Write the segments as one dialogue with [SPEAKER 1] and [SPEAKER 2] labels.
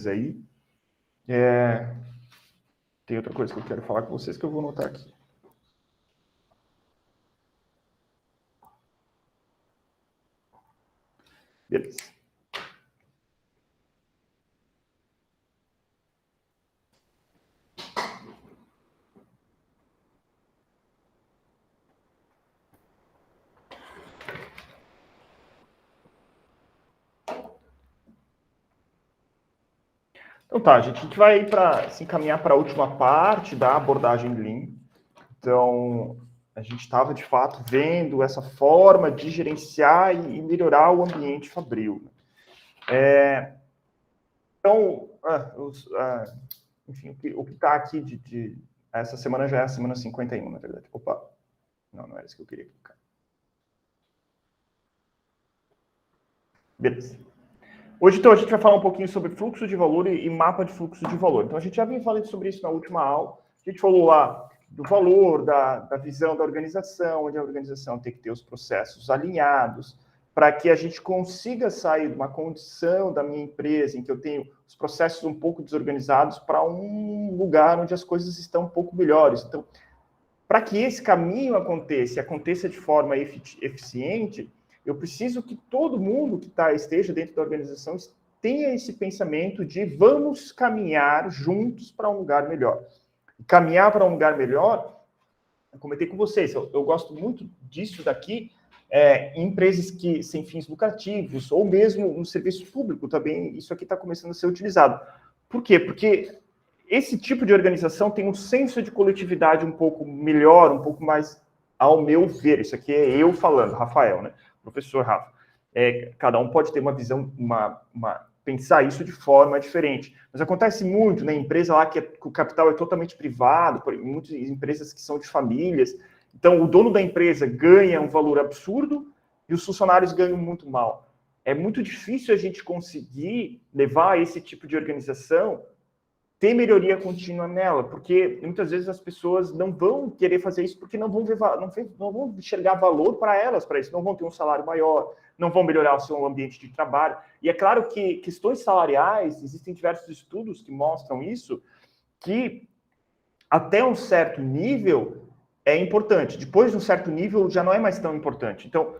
[SPEAKER 1] aí. Tem outra coisa que eu quero falar com vocês que eu vou anotar aqui. Beleza. Então tá, gente, a gente vai se encaminhar para a última parte da abordagem Lean. Então, a gente estava, de fato, vendo essa forma de gerenciar e melhorar o ambiente fabril. Então, enfim, o que está aqui essa semana já é a semana 51, na verdade. Opa, não era isso que eu queria clicar. Beleza. Hoje, então, a gente vai falar um pouquinho sobre fluxo de valor e mapa de fluxo de valor. Então, a gente já vinha falando sobre isso na última aula. A gente falou lá do valor, da visão da organização, onde a organização tem que ter os processos alinhados, para que a gente consiga sair de uma condição da minha empresa em que eu tenho os processos um pouco desorganizados para um lugar onde as coisas estão um pouco melhores. Então, para que esse caminho aconteça de forma eficiente, eu preciso que todo mundo que esteja dentro da organização tenha esse pensamento de vamos caminhar juntos para um lugar melhor. Caminhar para um lugar melhor, eu comentei com vocês, eu gosto muito disso daqui, em empresas sem fins lucrativos, ou mesmo no serviço público também, isso aqui está começando a ser utilizado. Por quê? Porque esse tipo de organização tem um senso de coletividade um pouco melhor, um pouco mais, ao meu ver. Isso aqui é eu falando, Rafael, né? Professor Rafa. Cada um pode ter uma visão, pensar isso de forma diferente. Mas acontece muito na empresa lá que o capital é totalmente privado, muitas empresas que são de famílias. Então, o dono da empresa ganha um valor absurdo e os funcionários ganham muito mal. É muito difícil a gente conseguir levar esse tipo de organização, ter melhoria contínua nela, porque muitas vezes as pessoas não vão querer fazer isso porque não vão enxergar valor para elas, para isso, não vão ter um salário maior, não vão melhorar o seu ambiente de trabalho. E é claro que questões salariais, existem diversos estudos que mostram isso, que até um certo nível é importante. Depois de um certo nível já não é mais tão importante. Então,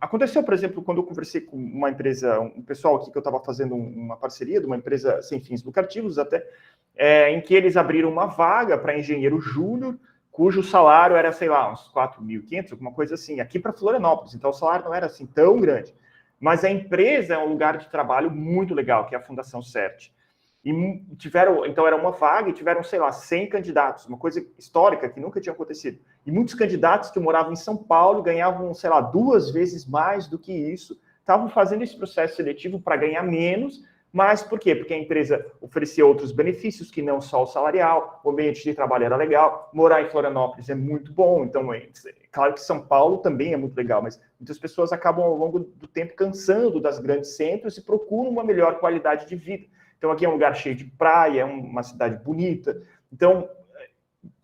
[SPEAKER 1] aconteceu, por exemplo, quando eu conversei com uma empresa, um pessoal aqui que eu estava fazendo uma parceria de uma empresa sem fins lucrativos até, em que eles abriram uma vaga para engenheiro júnior, cujo salário era, sei lá, uns 4.500, alguma coisa assim, aqui para Florianópolis. Então, o salário não era assim tão grande. Mas a empresa é um lugar de trabalho muito legal, que é a Fundação CERT. Então era uma vaga e tiveram, sei lá, 100 candidatos, uma coisa histórica que nunca tinha acontecido. E muitos candidatos que moravam em São Paulo ganhavam, sei lá, 2 vezes mais do que isso, estavam fazendo esse processo seletivo para ganhar menos, mas por quê? Porque a empresa oferecia outros benefícios que não só o salarial, o ambiente de trabalho era legal, morar em Florianópolis é muito bom, então claro que São Paulo também é muito legal, mas muitas pessoas acabam ao longo do tempo cansando das grandes centros e procuram uma melhor qualidade de vida. Então, aqui é um lugar cheio de praia, é uma cidade bonita. Então,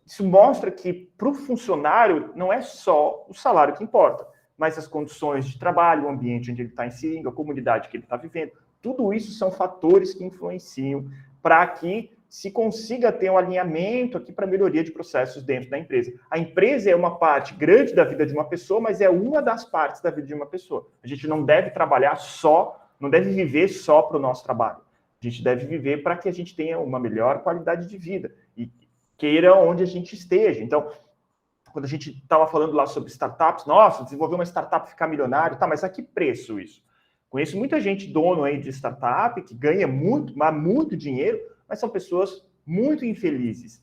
[SPEAKER 1] isso mostra que, para o funcionário, não é só o salário que importa, mas as condições de trabalho, o ambiente onde ele está inserindo, a comunidade que ele está vivendo. Tudo isso são fatores que influenciam para que se consiga ter um alinhamento aqui para melhoria de processos dentro da empresa. A empresa é uma parte grande da vida de uma pessoa, mas é uma das partes da vida de uma pessoa. A gente não deve trabalhar não deve viver só para o nosso trabalho. A gente deve viver para que a gente tenha uma melhor qualidade de vida e queira onde a gente esteja. Então, quando a gente estava falando lá sobre startups, nossa, desenvolver uma startup ficar milionário, tá, mas a que preço isso? Conheço muita gente dono aí de startup que ganha muito dinheiro, mas são pessoas muito infelizes.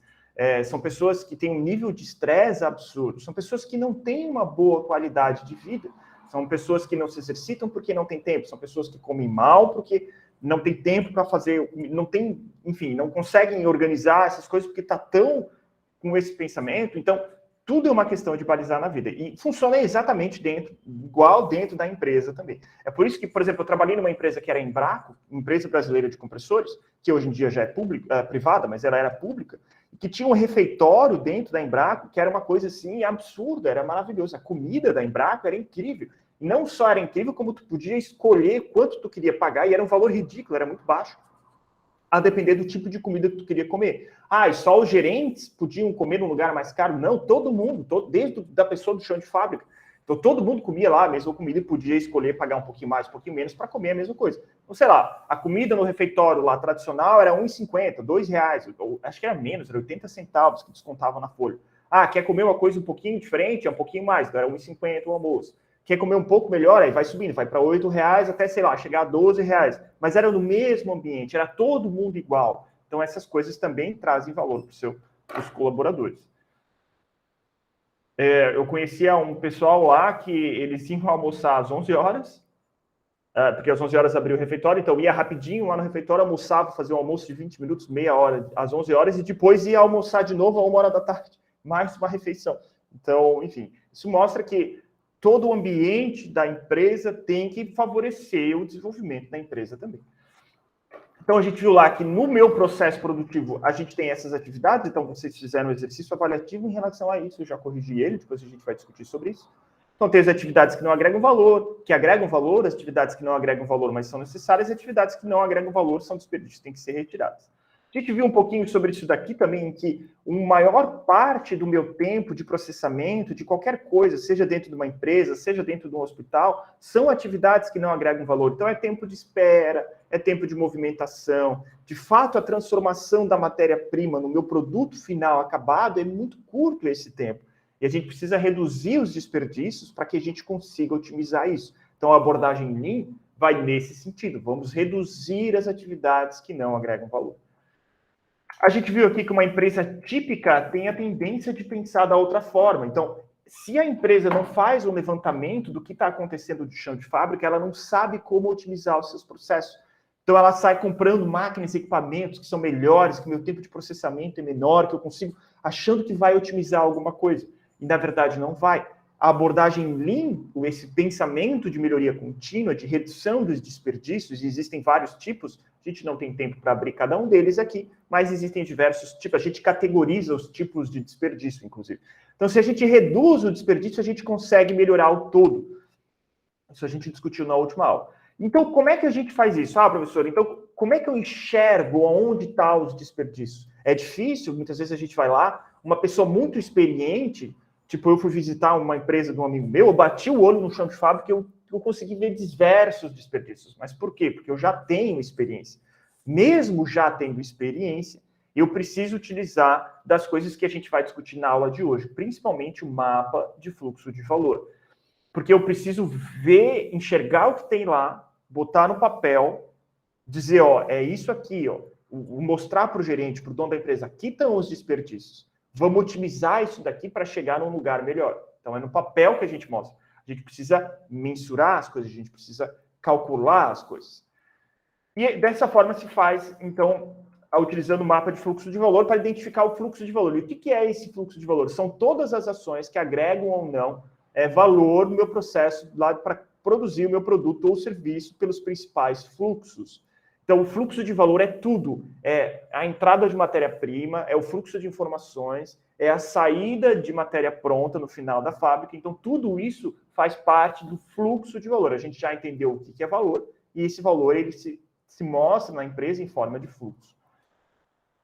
[SPEAKER 1] São pessoas que têm um nível de estresse absurdo, são pessoas que não têm uma boa qualidade de vida, são pessoas que não se exercitam porque não têm tempo, são pessoas que comem mal porque não tem tempo para fazer, não conseguem organizar essas coisas porque está tão com esse pensamento. Então, tudo é uma questão de balizar na vida. E funciona exatamente igual dentro da empresa também. É por isso que, por exemplo, eu trabalhei numa empresa que era a Embraco, empresa brasileira de compressores, que hoje em dia já é privada, mas ela era pública, que tinha um refeitório dentro da Embraco, que era uma coisa assim absurda, era maravilhoso. A comida da Embraco era incrível. Não só era incrível, como tu podia escolher quanto tu queria pagar, e era um valor ridículo, era muito baixo. a depender do tipo de comida que tu queria comer. Ah, e só os gerentes podiam comer num lugar mais caro? Não, todo mundo, desde da pessoa do chão de fábrica. Então, todo mundo comia lá a mesma comida e podia escolher pagar um pouquinho mais, um pouquinho menos para comer a mesma coisa. Então, sei lá, a comida no refeitório lá tradicional era R$1,50, R$2, ou acho que era menos, era 80 centavos que descontavam na folha. Ah, quer comer uma coisa um pouquinho diferente? É um pouquinho mais, então era R$1,50 o almoço. Quer comer um pouco melhor? Aí vai subindo, vai para R$8 até, sei lá, chegar a R$12. Mas era no mesmo ambiente, era todo mundo igual. Então, essas coisas também trazem valor para os colaboradores. Eu conhecia um pessoal lá que eles iam almoçar às 11 horas, porque às 11 horas abriu o refeitório, então ia rapidinho lá no refeitório, almoçava, fazia um almoço de 20 minutos, meia hora, às 11 horas, e depois ia almoçar de novo a 1 hora da tarde, mais uma refeição. Então, enfim, isso mostra que todo o ambiente da empresa tem que favorecer o desenvolvimento da empresa também. Então, a gente viu lá que no meu processo produtivo, a gente tem essas atividades, então vocês fizeram um exercício avaliativo em relação a isso, eu já corrigi ele, depois a gente vai discutir sobre isso. Então, tem as atividades que não agregam valor, as atividades que não agregam valor, mas são necessárias, e atividades que não agregam valor são desperdícios, têm que ser retiradas. A gente viu um pouquinho sobre isso daqui também, em que uma maior parte do meu tempo de processamento, de qualquer coisa, seja dentro de uma empresa, seja dentro de um hospital, são atividades que não agregam valor. Então, é tempo de espera, é tempo de movimentação. De fato, a transformação da matéria-prima no meu produto final acabado é muito curto esse tempo. E a gente precisa reduzir os desperdícios para que a gente consiga otimizar isso. Então, a abordagem Lean vai nesse sentido. Vamos reduzir as atividades que não agregam valor. A gente viu aqui que uma empresa típica tem a tendência de pensar da outra forma. Então, se a empresa não faz um levantamento do que está acontecendo de chão de fábrica, ela não sabe como otimizar os seus processos. Então, ela sai comprando máquinas e equipamentos que são melhores, que o meu tempo de processamento é menor, que eu consigo, achando que vai otimizar alguma coisa. E, na verdade, não vai. A abordagem Lean, esse pensamento de melhoria contínua, de redução dos desperdícios, existem vários tipos, a gente não tem tempo para abrir cada um deles aqui, mas existem diversos tipos, a gente categoriza os tipos de desperdício, inclusive. Então, se a gente reduz o desperdício, a gente consegue melhorar o todo. Isso a gente discutiu na última aula. Então, como é que a gente faz isso? Ah, professor, então, como é que eu enxergo onde estão os desperdícios? É difícil, muitas vezes a gente vai lá, uma pessoa muito experiente, tipo, eu fui visitar uma empresa de um amigo meu, eu bati o olho no chão de fábrica e eu consegui ver diversos desperdícios. Mas por quê? Porque eu já tenho experiência. Mesmo já tendo experiência, eu preciso utilizar das coisas que a gente vai discutir na aula de hoje, principalmente o mapa de fluxo de valor. Porque eu preciso ver, enxergar o que tem lá, botar no papel, dizer, ó, é isso aqui, ó, mostrar para o gerente, para o dono da empresa, aqui estão os desperdícios. Vamos otimizar isso daqui para chegar num lugar melhor. Então, é no papel que a gente mostra. A gente precisa mensurar as coisas, a gente precisa calcular as coisas. E dessa forma se faz, então, utilizando o mapa de fluxo de valor para identificar o fluxo de valor. E o que é esse fluxo de valor? São todas as ações que agregam ou não valor no meu processo lá para produzir o meu produto ou serviço pelos principais fluxos. Então, o fluxo de valor é tudo. É a entrada de matéria-prima, é o fluxo de informações, é a saída de matéria pronta no final da fábrica. Então, tudo isso faz parte do fluxo de valor. A gente já entendeu o que é valor, e esse valor ele se mostra na empresa em forma de fluxo.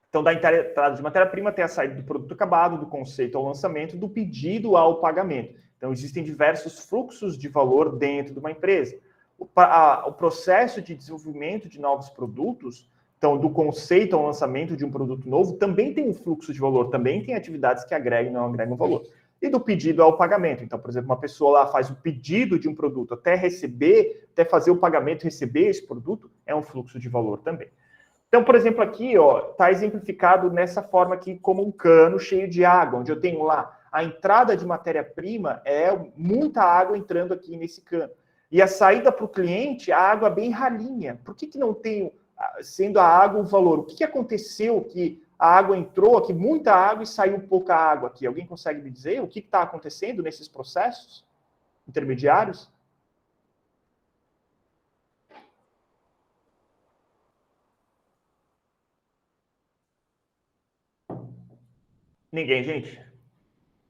[SPEAKER 1] Então, da entrada de matéria-prima até a saída do produto acabado, do conceito ao lançamento, do pedido ao pagamento. Então, existem diversos fluxos de valor dentro de uma empresa. O processo de desenvolvimento de novos produtos, então, do conceito ao lançamento de um produto novo, também tem um fluxo de valor, também tem atividades que agregam e não agregam valor. E do pedido ao pagamento. Então, por exemplo, uma pessoa lá faz o pedido de um produto até receber, até fazer o pagamento, receber esse produto, é um fluxo de valor também. Então, por exemplo, aqui está exemplificado nessa forma aqui como um cano cheio de água, onde eu tenho lá a entrada de matéria-prima é muita água entrando aqui nesse cano. E a saída para o cliente, a água bem ralinha. Por que não tem, sendo a água o valor? O que aconteceu que a água entrou aqui, muita água e saiu pouca água aqui? Alguém consegue me dizer o que está acontecendo nesses processos intermediários? Ninguém, gente?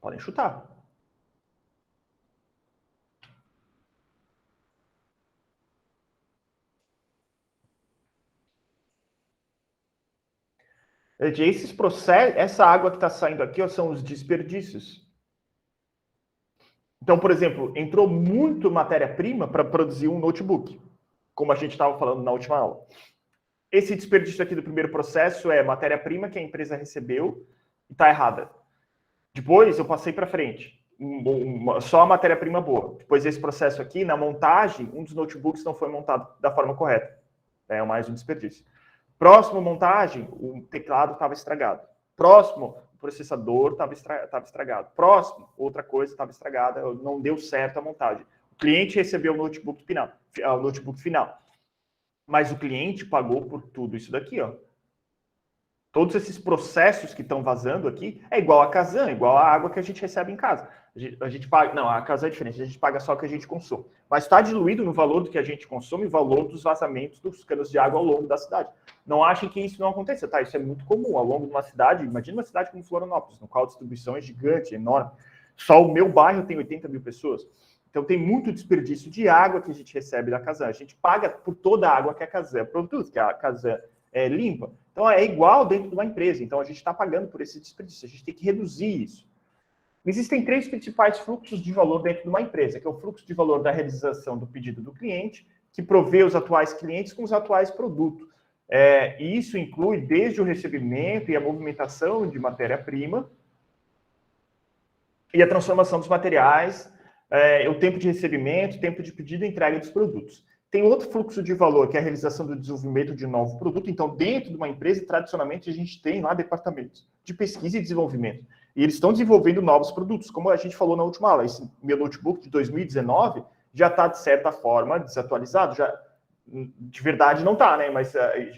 [SPEAKER 1] Podem chutar. Esses processos, essa água que está saindo aqui, ó, são os desperdícios. Então, por exemplo, entrou muito matéria-prima para produzir um notebook, como a gente estava falando na última aula. Esse desperdício aqui do primeiro processo é matéria-prima que a empresa recebeu e está errada. Depois eu passei para frente, só a matéria-prima boa. Depois desse processo aqui, na montagem, um dos notebooks não foi montado da forma correta. É mais um desperdício. Próximo montagem, o teclado estava estragado. Próximo, o processador estava estragado. Próximo, outra coisa estava estragada, não deu certo a montagem. O cliente recebeu o notebook final. Mas o cliente pagou por tudo isso daqui, ó. Todos esses processos que estão vazando aqui é igual a Kazan, igual a água que a gente recebe em casa. A gente paga, não, a Kazan é diferente, a gente paga só o que a gente consome. Mas está diluído no valor do que a gente consome, o valor dos vazamentos dos canos de água ao longo da cidade. Não achem que isso não aconteça, tá? Isso é muito comum ao longo de uma cidade. Imagina uma cidade como Florianópolis, no qual a distribuição é gigante, enorme. Só o meu bairro tem 80 mil pessoas. Então tem muito desperdício de água que a gente recebe da Kazan. A gente paga por toda a água que a Kazan produz, que a Kazan limpa. Então, é igual dentro de uma empresa. Então, a gente está pagando por esse desperdício. A gente tem que reduzir isso. Existem 3 principais fluxos de valor dentro de uma empresa, que é o fluxo de valor da realização do pedido do cliente, que provê os atuais clientes com os atuais produtos. E isso inclui desde o recebimento e a movimentação de matéria-prima e a transformação dos materiais, o tempo de recebimento, tempo de pedido e entrega dos produtos. Tem outro fluxo de valor, que é a realização do desenvolvimento de um novo produto. Então, dentro de uma empresa, tradicionalmente, a gente tem lá departamentos de pesquisa e desenvolvimento. E eles estão desenvolvendo novos produtos. Como a gente falou na última aula, esse meu notebook de 2019 já está, de certa forma, desatualizado. Já, de verdade, não está, né? Mas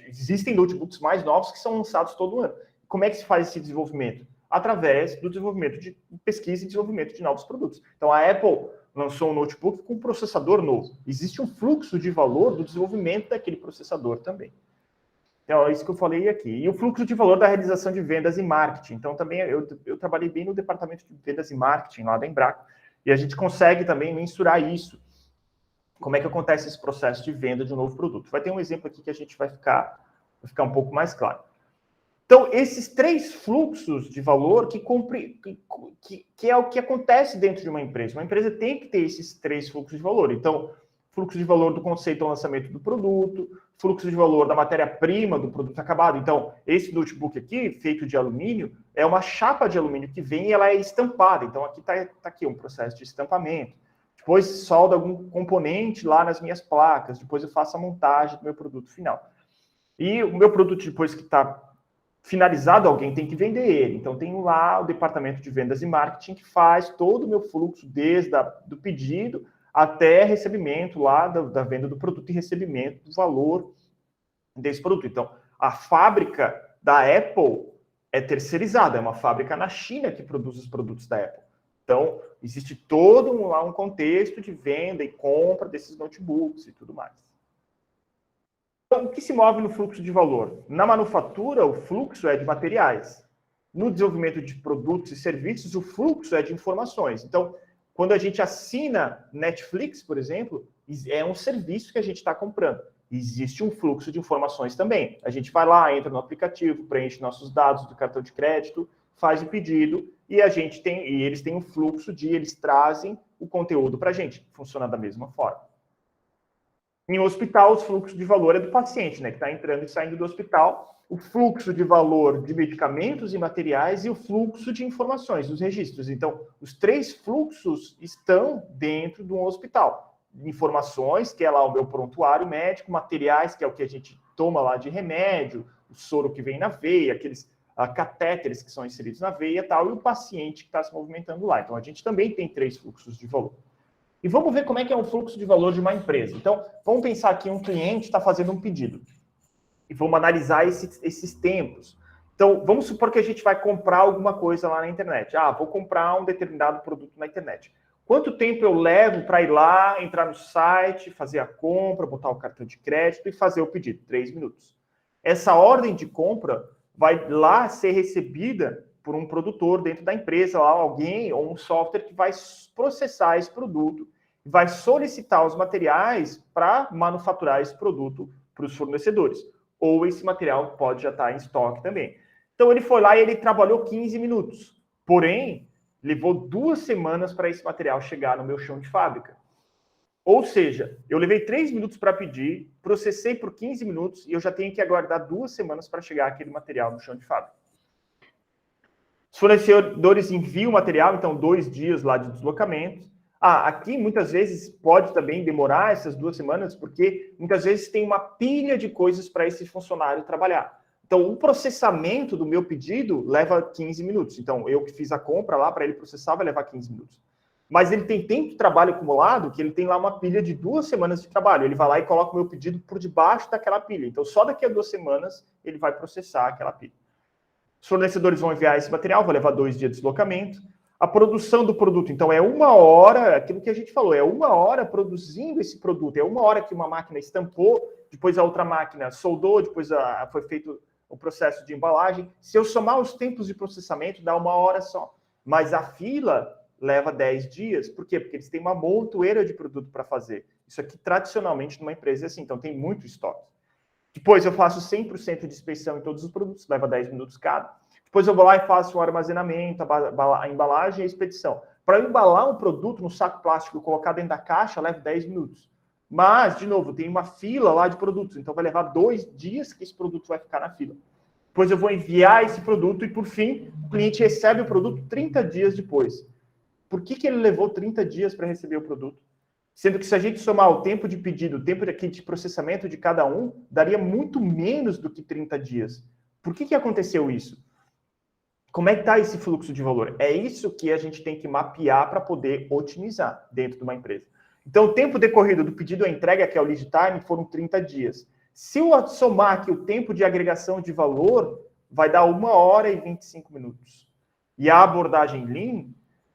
[SPEAKER 1] existem notebooks mais novos que são lançados todo ano. Como é que se faz esse desenvolvimento? Através do desenvolvimento de pesquisa e desenvolvimento de novos produtos. Então, a Apple lançou um notebook com um processador novo. Existe um fluxo de valor do desenvolvimento daquele processador também. Então, é isso que eu falei aqui. E o fluxo de valor da realização de vendas e marketing. Então, também eu trabalhei bem no departamento de vendas e marketing lá da Embraco. E a gente consegue também mensurar isso. Como é que acontece esse processo de venda de um novo produto? Vai ter um exemplo aqui que a gente vai ficar um pouco mais claro. Então, esses 3 fluxos de valor que é o que acontece dentro de uma empresa. Uma empresa tem que ter esses 3 fluxos de valor. Então, fluxo de valor do conceito ao lançamento do produto, fluxo de valor da matéria-prima do produto acabado. Então, esse notebook aqui, feito de alumínio, é uma chapa de alumínio que vem e ela é estampada. Então, aqui está aqui um processo de estampamento. Depois, solda algum componente lá nas minhas placas. Depois, eu faço a montagem do meu produto final. E o meu produto, depois que está finalizado, alguém tem que vender ele. Então, tenho lá o departamento de vendas e marketing que faz todo o meu fluxo, desde do pedido até recebimento lá da venda do produto e recebimento do valor desse produto. Então, a fábrica da Apple é terceirizada, é uma fábrica na China que produz os produtos da Apple. Então, existe todo um contexto de venda e compra desses notebooks e tudo mais. Então, o que se move no fluxo de valor? Na manufatura, o fluxo é de materiais. No desenvolvimento de produtos e serviços, o fluxo é de informações. Então, quando a gente assina Netflix, por exemplo, é um serviço que a gente está comprando. Existe um fluxo de informações também. A gente vai lá, entra no aplicativo, preenche nossos dados do cartão de crédito, faz o pedido e eles têm um fluxo eles trazem o conteúdo para a gente. Funciona da mesma forma. Em um hospital, os fluxos de valor é do paciente, né, que está entrando e saindo do hospital. O fluxo de valor de medicamentos e materiais e o fluxo de informações, os registros. Então, os 3 fluxos estão dentro de um hospital. Informações, que é lá o meu prontuário médico, materiais, que é o que a gente toma lá de remédio, o soro que vem na veia, aqueles catéteres que são inseridos na veia e tal, e o paciente que está se movimentando lá. Então, a gente também tem 3 fluxos de valor. E vamos ver como é que é o fluxo de valor de uma empresa. Então, vamos pensar que um cliente está fazendo um pedido. E vamos analisar esses tempos. Então, vamos supor que a gente vai comprar alguma coisa lá na internet. Vou comprar um determinado produto na internet. Quanto tempo eu levo para ir lá, entrar no site, fazer a compra, botar o cartão de crédito e fazer o pedido? 3 minutos. Essa ordem de compra vai lá ser recebida por um produtor dentro da empresa, lá, alguém ou um software que vai processar esse produto, vai solicitar os materiais para manufaturar esse produto para os fornecedores. Ou esse material pode já estar em estoque também. Então, ele foi lá e ele trabalhou 15 minutos. Porém, levou 2 semanas para esse material chegar no meu chão de fábrica. Ou seja, eu levei 3 minutos para pedir, processei por 15 minutos e eu já tenho que aguardar 2 semanas para chegar aquele material no chão de fábrica. Os fornecedores enviam o material, então 2 dias lá de deslocamento. Aqui muitas vezes pode também demorar essas 2 semanas, porque muitas vezes tem uma pilha de coisas para esse funcionário trabalhar. Então, o processamento do meu pedido leva 15 minutos. Então, eu que fiz a compra lá, para ele processar, vai levar 15 minutos. Mas ele tem tempo de trabalho acumulado, que ele tem lá uma pilha de 2 semanas de trabalho. Ele vai lá e coloca o meu pedido por debaixo daquela pilha. Então, só daqui a 2 semanas, ele vai processar aquela pilha. Os fornecedores vão enviar esse material, vai levar 2 dias de deslocamento. A produção do produto, então, é 1 hora, aquilo que a gente falou, é 1 hora produzindo esse produto. É 1 hora que uma máquina estampou, depois a outra máquina soldou, depois foi feito o processo de embalagem. Se eu somar os tempos de processamento, dá 1 hora só. Mas a fila leva 10 dias. Por quê? Porque eles têm uma montoeira de produto para fazer. Isso aqui, tradicionalmente, numa empresa é assim. Então, tem muito estoque. Depois, eu faço 100% de inspeção em todos os produtos. Leva 10 minutos cada. Depois, eu vou lá e faço o armazenamento, a embalagem e a expedição. Para embalar um produto no saco plástico e colocar dentro da caixa, leva 10 minutos. Mas, de novo, tem uma fila lá de produtos. Então, vai levar 2 dias que esse produto vai ficar na fila. Depois eu vou enviar esse produto e, por fim, o cliente recebe o produto 30 dias depois. Por que ele levou 30 dias para receber o produto? Sendo que se a gente somar o tempo de pedido, o tempo de processamento de cada um, daria muito menos do que 30 dias. Por que aconteceu isso? Como é que está esse fluxo de valor? É isso que a gente tem que mapear para poder otimizar dentro de uma empresa. Então, o tempo decorrido do pedido à entrega, que é o lead time, foram 30 dias. Se eu somar aqui o tempo de agregação de valor, vai dar 1 hora e 25 minutos. E a abordagem Lean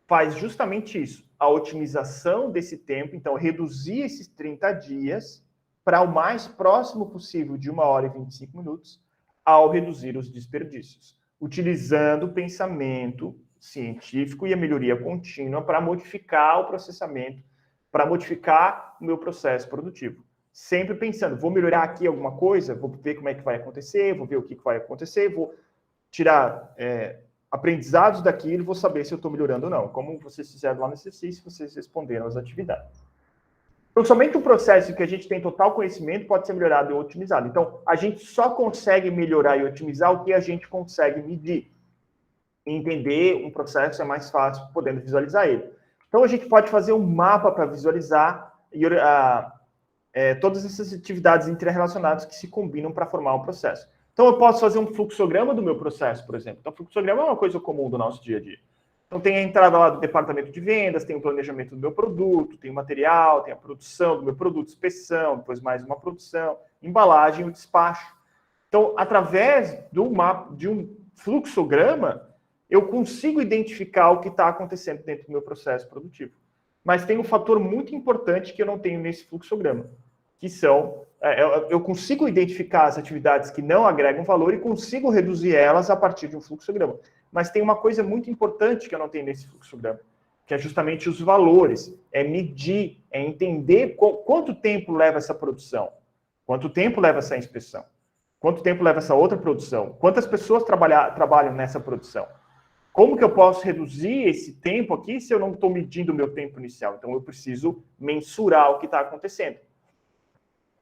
[SPEAKER 1] faz justamente isso, a otimização desse tempo, então reduzir esses 30 dias para o mais próximo possível de 1 hora e 25 minutos, ao reduzir os desperdícios, utilizando o pensamento científico e a melhoria contínua para modificar o processamento, para modificar o meu processo produtivo. Sempre pensando, vou melhorar aqui alguma coisa, vou ver como é que vai acontecer, vou ver o que vai acontecer, vou tirar aprendizados daquilo, vou saber se eu estou melhorando ou não. Como vocês fizeram lá no exercício, vocês responderam as atividades. Então, somente um processo que a gente tem total conhecimento pode ser melhorado e otimizado. Então, a gente só consegue melhorar e otimizar o que a gente consegue medir. Entender um processo é mais fácil podendo visualizar ele. Então, a gente pode fazer um mapa para visualizar todas essas atividades interrelacionadas que se combinam para formar um processo. Então, eu posso fazer um fluxograma do meu processo, por exemplo. Então, o fluxograma é uma coisa comum do nosso dia a dia. Então, tem a entrada lá do departamento de vendas, tem o planejamento do meu produto, tem o material, tem a produção do meu produto, inspeção, depois mais uma produção, embalagem e o despacho. Então, através de um fluxograma, eu consigo identificar o que está acontecendo dentro do meu processo produtivo. Mas tem um fator muito importante que eu não tenho nesse fluxograma, que são, eu consigo identificar as atividades que não agregam valor e consigo reduzir elas a partir de um fluxograma. Mas tem uma coisa muito importante que eu não tenho nesse fluxograma, que é justamente os valores, é medir, é entender quanto tempo leva essa produção, quanto tempo leva essa inspeção, quanto tempo leva essa outra produção, quantas pessoas trabalham nessa produção. Como que eu posso reduzir esse tempo aqui se eu não estou medindo o meu tempo inicial? Então, eu preciso mensurar o que está acontecendo.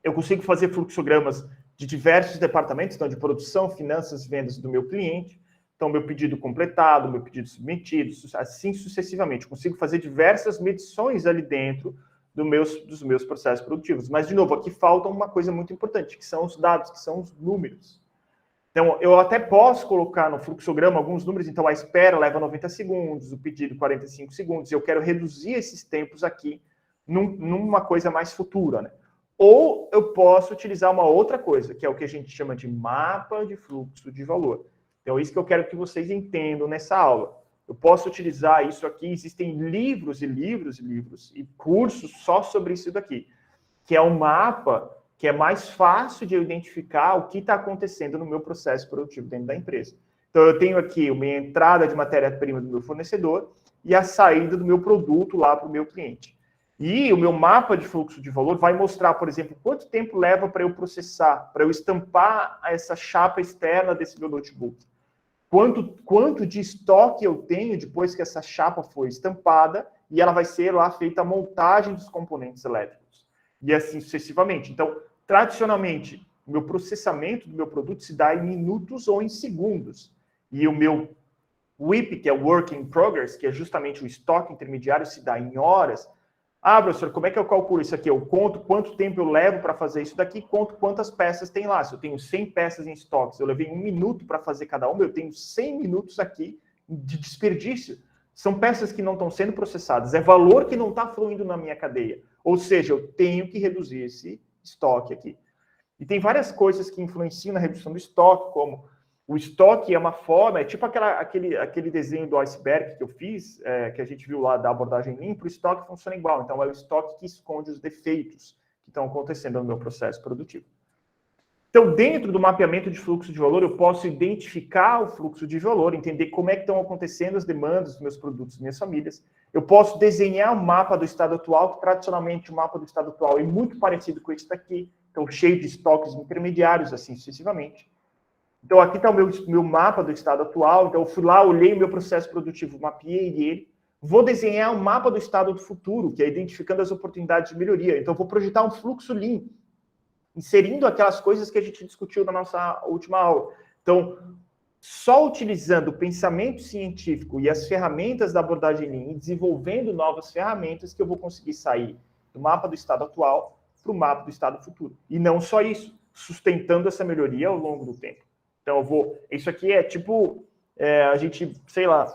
[SPEAKER 1] Eu consigo fazer fluxogramas de diversos departamentos, então de produção, finanças, vendas do meu cliente. Então, meu pedido completado, meu pedido submetido, assim sucessivamente. Eu consigo fazer diversas medições ali dentro dos meus processos produtivos. Mas, de novo, aqui falta uma coisa muito importante, que são os dados, que são os números. Então, eu até posso colocar no fluxograma alguns números, então a espera leva 90 segundos, o pedido 45 segundos, eu quero reduzir esses tempos aqui numa coisa mais futura, né? Ou eu posso utilizar uma outra coisa, que é o que a gente chama de mapa de fluxo de valor. Então, é isso que eu quero que vocês entendam nessa aula. Eu posso utilizar isso aqui, existem livros e livros e livros e cursos só sobre isso daqui, que é um mapa que é mais fácil de eu identificar o que está acontecendo no meu processo produtivo dentro da empresa. Então, eu tenho aqui a minha entrada de matéria-prima do meu fornecedor e a saída do meu produto lá para o meu cliente. E o meu mapa de fluxo de valor vai mostrar, por exemplo, quanto tempo leva para eu processar, para eu estampar essa chapa externa desse meu notebook. quanto de estoque eu tenho depois que essa chapa foi estampada, e ela vai ser lá feita a montagem dos componentes elétricos. E assim sucessivamente. Então, tradicionalmente, o meu processamento do meu produto se dá em minutos ou em segundos. E o meu WIP, que é Work in Progress, que é justamente o estoque intermediário, se dá em horas. Ah, professor, como é que eu calculo isso aqui? Eu conto quanto tempo eu levo para fazer isso daqui, conto quantas peças tem lá. Se eu tenho 100 peças em estoque, se eu levei 1 minuto para fazer cada uma, eu tenho 100 minutos aqui de desperdício. São peças que não estão sendo processadas, é valor que não está fluindo na minha cadeia. Ou seja, eu tenho que reduzir esse estoque aqui. E tem várias coisas que influenciam na redução do estoque, como o estoque é uma forma, é tipo aquele desenho do iceberg que eu fiz, que a gente viu lá da abordagem Lean, para o estoque funciona igual. Então, é o estoque que esconde os defeitos que estão acontecendo no meu processo produtivo. Então, dentro do mapeamento de fluxo de valor, eu posso identificar o fluxo de valor, entender como é que estão acontecendo as demandas dos meus produtos, das minhas famílias. Eu posso desenhar um mapa do estado atual, que tradicionalmente o mapa do estado atual é muito parecido com esse daqui, então cheio de estoques intermediários, assim sucessivamente. Então, aqui está o meu mapa do estado atual. Então, eu fui lá, olhei o meu processo produtivo, mapeei ele. Vou desenhar um mapa do estado do futuro, que é identificando as oportunidades de melhoria. Então, vou projetar um fluxo Lean, inserindo aquelas coisas que a gente discutiu na nossa última aula. Então, só utilizando o pensamento científico e as ferramentas da abordagem Lean, e desenvolvendo novas ferramentas, que eu vou conseguir sair do mapa do estado atual para o mapa do estado futuro. E não só isso, sustentando essa melhoria ao longo do tempo. Então, isso aqui é tipo, a gente, sei lá,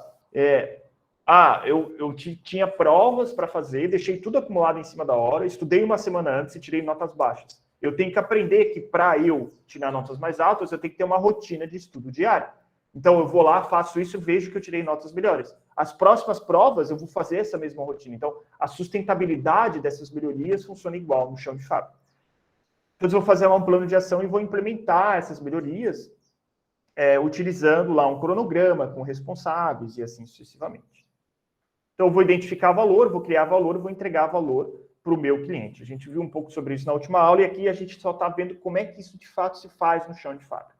[SPEAKER 1] eu tinha provas para fazer, deixei tudo acumulado em cima da hora, estudei uma semana antes e tirei notas baixas. Eu tenho que aprender que para eu tirar notas mais altas, eu tenho que ter uma rotina de estudo diário. Então, eu vou lá, faço isso e vejo que eu tirei notas melhores. As próximas provas, eu vou fazer essa mesma rotina. Então, a sustentabilidade dessas melhorias funciona igual no chão de fábrica. Então, eu vou fazer um plano de ação e vou implementar essas melhorias utilizando lá um cronograma com responsáveis e assim sucessivamente. Então, eu vou identificar valor, vou criar valor, vou entregar valor para o meu cliente. A gente viu um pouco sobre isso na última aula e aqui a gente só está vendo como é que isso de fato se faz no chão de fábrica.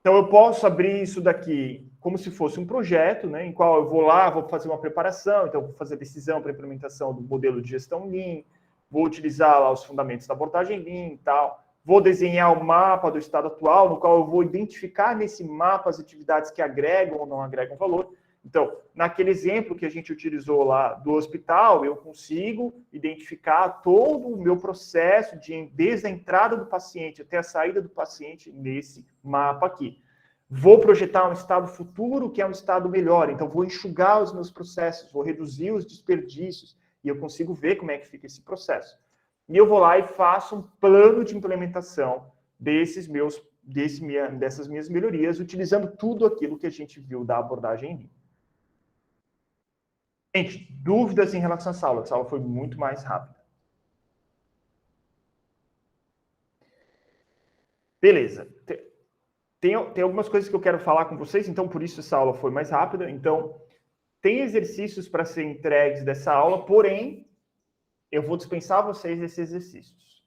[SPEAKER 1] Então, eu posso abrir isso daqui como se fosse um projeto, né, em qual eu vou lá, vou fazer uma preparação, então vou fazer a decisão para a implementação do modelo de gestão Lean, vou utilizar lá os fundamentos da abordagem Lean e tal. Vou desenhar o mapa do estado atual, no qual eu vou identificar nesse mapa as atividades que agregam ou não agregam valor. Então, naquele exemplo que a gente utilizou lá do hospital, eu consigo identificar todo o meu processo desde a entrada do paciente até a saída do paciente nesse mapa aqui. Vou projetar um estado futuro, que é um estado melhor. Então, vou enxugar os meus processos, vou reduzir os desperdícios, e eu consigo ver como é que fica esse processo. E eu vou lá e faço um plano de implementação dessas minhas melhorias, utilizando tudo aquilo que a gente viu da abordagem Lean. Gente, dúvidas em relação a essa aula? Essa aula foi muito mais rápida. Beleza. Tem algumas coisas que eu quero falar com vocês, então por isso essa aula foi mais rápida. Então, tem exercícios para ser entregues dessa aula, porém, eu vou dispensar vocês desses exercícios.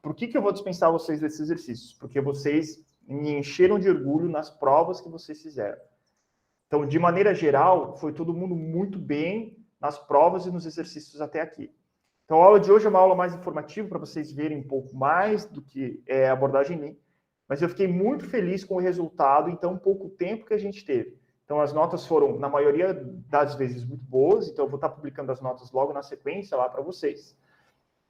[SPEAKER 1] Por que eu vou dispensar vocês desses exercícios? Porque vocês me encheram de orgulho nas provas que vocês fizeram. Então, de maneira geral, foi todo mundo muito bem nas provas e nos exercícios até aqui. Então, a aula de hoje é uma aula mais informativa para vocês verem um pouco mais do que é a abordagem Lean, mas eu fiquei muito feliz com o resultado em tão pouco tempo que a gente teve. Então, as notas foram, na maioria das vezes, muito boas, então eu vou estar publicando as notas logo na sequência lá para vocês.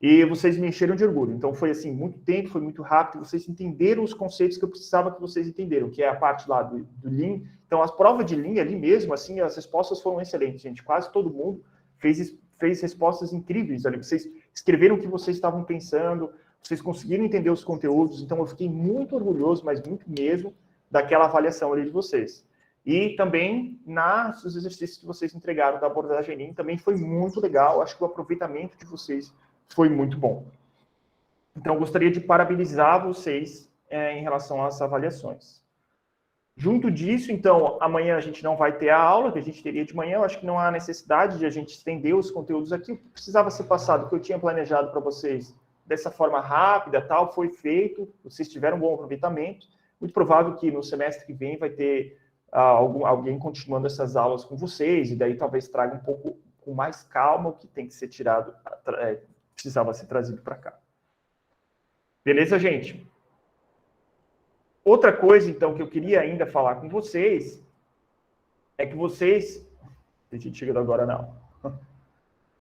[SPEAKER 1] E vocês me encheram de orgulho. Então, foi assim, muito tempo, foi muito rápido. Vocês entenderam os conceitos que eu precisava que vocês entenderam, que é a parte lá do Lean. Então, as provas de Lean ali mesmo, assim, as respostas foram excelentes, gente. Quase todo mundo fez respostas incríveis ali. Vocês escreveram o que vocês estavam pensando, vocês conseguiram entender os conteúdos. Então, eu fiquei muito orgulhoso, mas muito mesmo, daquela avaliação ali de vocês. E também nos exercícios que vocês entregaram da abordagem Lean, também foi muito legal. Acho que o aproveitamento de vocês foi muito bom. Então, eu gostaria de parabenizar vocês em relação às avaliações. Junto disso, então, amanhã a gente não vai ter a aula que a gente teria de manhã. Eu acho que não há necessidade de a gente estender os conteúdos aqui. O que precisava ser passado, o que eu tinha planejado para vocês dessa forma rápida, tal, foi feito. Vocês tiveram um bom aproveitamento. Muito provável que no semestre que vem vai ter alguém continuando essas aulas com vocês, e daí talvez traga um pouco com mais calma o que tem que ser tirado, precisava ser trazido para cá. Beleza, gente? Outra coisa, então, que eu queria ainda falar com vocês, é que vocês... A gente chega agora, não.